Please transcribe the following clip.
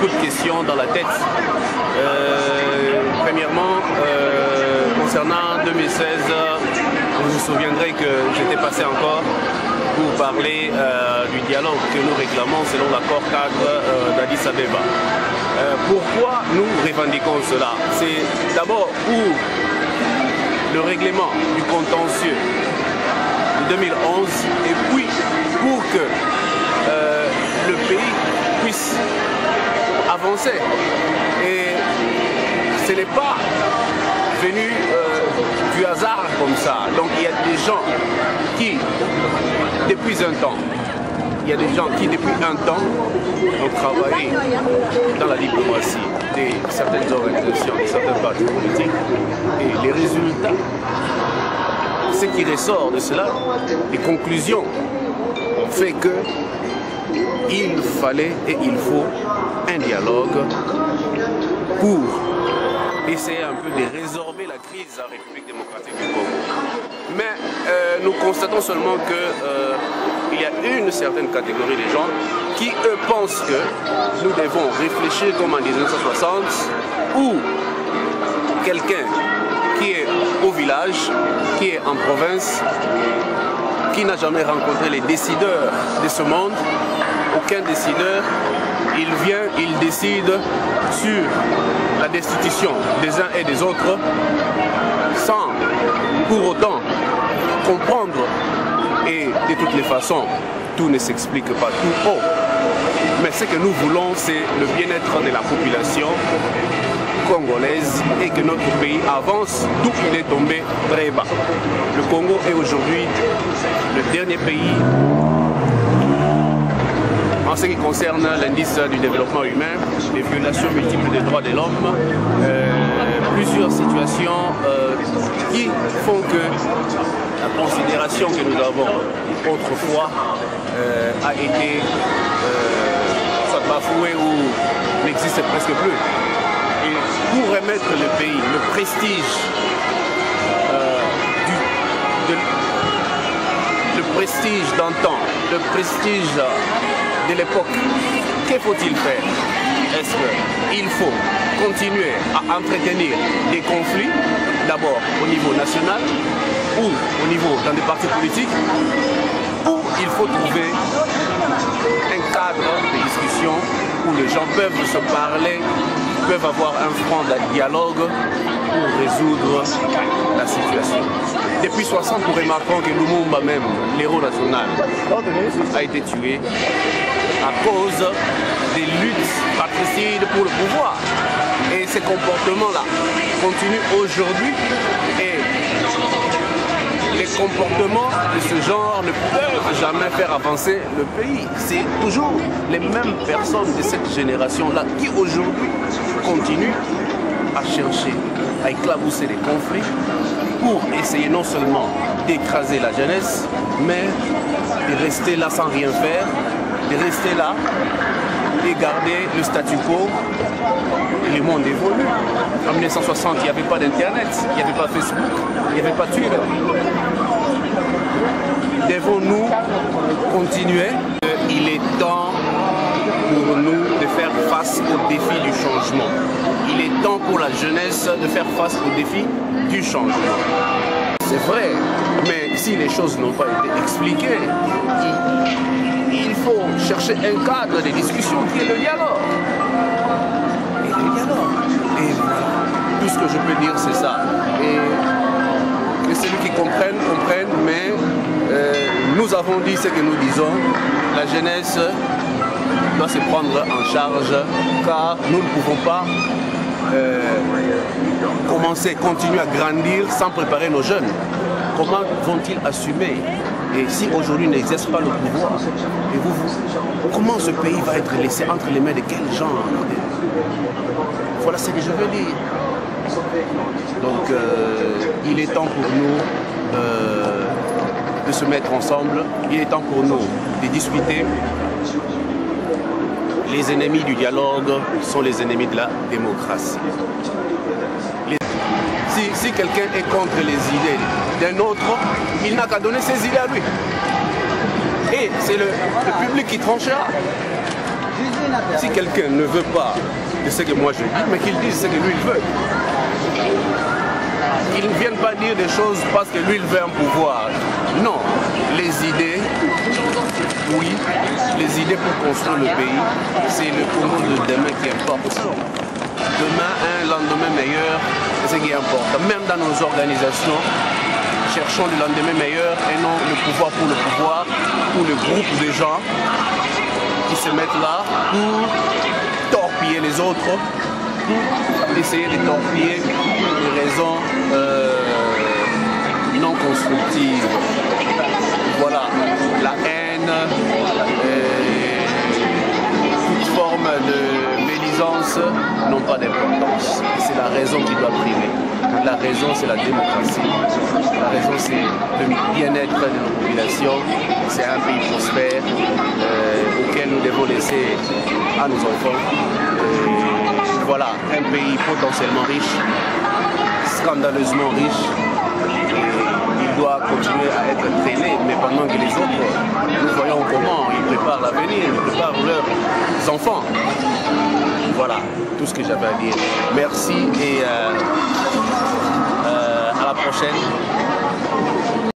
beaucoup de questions dans la tête. Premièrement, concernant 2016, vous vous souviendrez que j'étais passé encore pour parler du dialogue que nous réclamons selon l'accord cadre d'Addis Abeba. Pourquoi nous revendiquons cela? C'est d'abord pour le règlement du contentieux de 2011 et puis pour que le pays puisse avancer. Et ce n'est pas venu du hasard comme ça. Donc il y a des gens qui, depuis un temps, ont travaillé dans la diplomatie de certaines organisations, de certains partis politiques. Et les résultats, ce qui ressort de cela, les conclusions, fait que il fallait et il faut un dialogue pour essayer un peu de résorber la crise de la République démocratique du Congo. Mais nous constatons seulement qu'il y a une certaine catégorie de gens qui, eux, pensent que nous devons réfléchir comme en 1960, où quelqu'un qui est au village, qui est en province, qui n'a jamais rencontré les décideurs de ce monde, aucun décideur, il vient, il décide sur la destitution des uns et des autres sans pour autant comprendre. Et de toutes les façons, tout ne s'explique pas tout haut. Mais ce que nous voulons, c'est le bien-être de la population congolaise et que notre pays avance d'où il est tombé très bas. Le Congo est aujourd'hui le dernier pays en ce qui concerne l'indice du développement humain, les violations multiples des droits de l'homme, plusieurs situations qui font que la considération que nous avons autrefois a été soit bafouée ou n'existe presque plus. Et pour remettre le pays, le prestige d'antan, le prestige de l'époque, que faut-il faire? Est-ce qu'il faut continuer à entretenir des conflits, d'abord au niveau national ou au niveau dans des partis politiques, ou il faut trouver un cadre de discussion où les gens peuvent se parler, peuvent avoir un front de dialogue pour résoudre la situation. Depuis 60, nous remarquons que Lumumba même, l'héros national, a été tué à cause des luttes fratricides pour le pouvoir. Et ces comportements-là continuent aujourd'hui et les comportements de ce genre ne peuvent jamais faire avancer le pays. C'est toujours les mêmes personnes de cette génération-là qui aujourd'hui continuent à chercher, à éclabousser les conflits pour essayer non seulement d'écraser la jeunesse, mais de rester là sans rien faire, de rester là et garder le statu quo. Le monde évolue. En 1960, il n'y avait pas d'internet, il n'y avait pas Facebook, il n'y avait pas Twitter. Devons-nous continuer? Il est temps pour nous de faire face au défi du changement. Il est temps pour la jeunesse de faire face au défi du changement. C'est vrai, mais si les choses n'ont pas été expliquées, il faut chercher un cadre de discussion qui est le dialogue. Et le dialogue. Et voilà. Tout ce que je peux dire, c'est ça. Et que celui qui comprenne, comprenne, mais nous avons dit ce que nous disons. La jeunesse doit se prendre en charge, car nous ne pouvons pas continuer à grandir sans préparer nos jeunes. Comment vont-ils assumer? Et si aujourd'hui n'exerce pas le pouvoir, et comment ce pays va être laissé entre les mains de quel genre? Voilà ce que je veux dire. Donc il est temps pour nous de se mettre ensemble, il est temps pour nous de discuter. Les ennemis du dialogue sont les ennemis de la démocratie. Si quelqu'un est contre les idées d'un autre, il n'a qu'à donner ses idées à lui. Et c'est le public qui tranchera. Si quelqu'un ne veut pas de ce que moi je dis, mais qu'il dise ce que lui il veut. Qu'ils ne viennent pas dire des choses parce que lui il veut un pouvoir. Non, les idées, oui, les idées pour construire le pays, c'est le Congo de demain qui importe. Demain, un lendemain meilleur, c'est ce qui importe. Même dans nos organisations, cherchons le lendemain meilleur et non le pouvoir pour le pouvoir, pour le groupe de gens qui se mettent là pour torpiller les autres, pour essayer de torpiller des raisons non constructives. Voilà, la haine, toute forme de médisance n'ont pas d'importance. C'est la raison qui doit primer. La raison, c'est la démocratie. La raison, c'est le bien-être de nos populations. C'est un pays prospère auquel nous devons laisser à nos enfants. Voilà, un pays potentiellement riche, scandaleusement riche. Il doit continuer à être traîné, mais pendant que les autres, nous voyons comment ils préparent l'avenir, ils préparent leurs enfants. Voilà, tout ce que j'avais à dire. Merci et à la prochaine.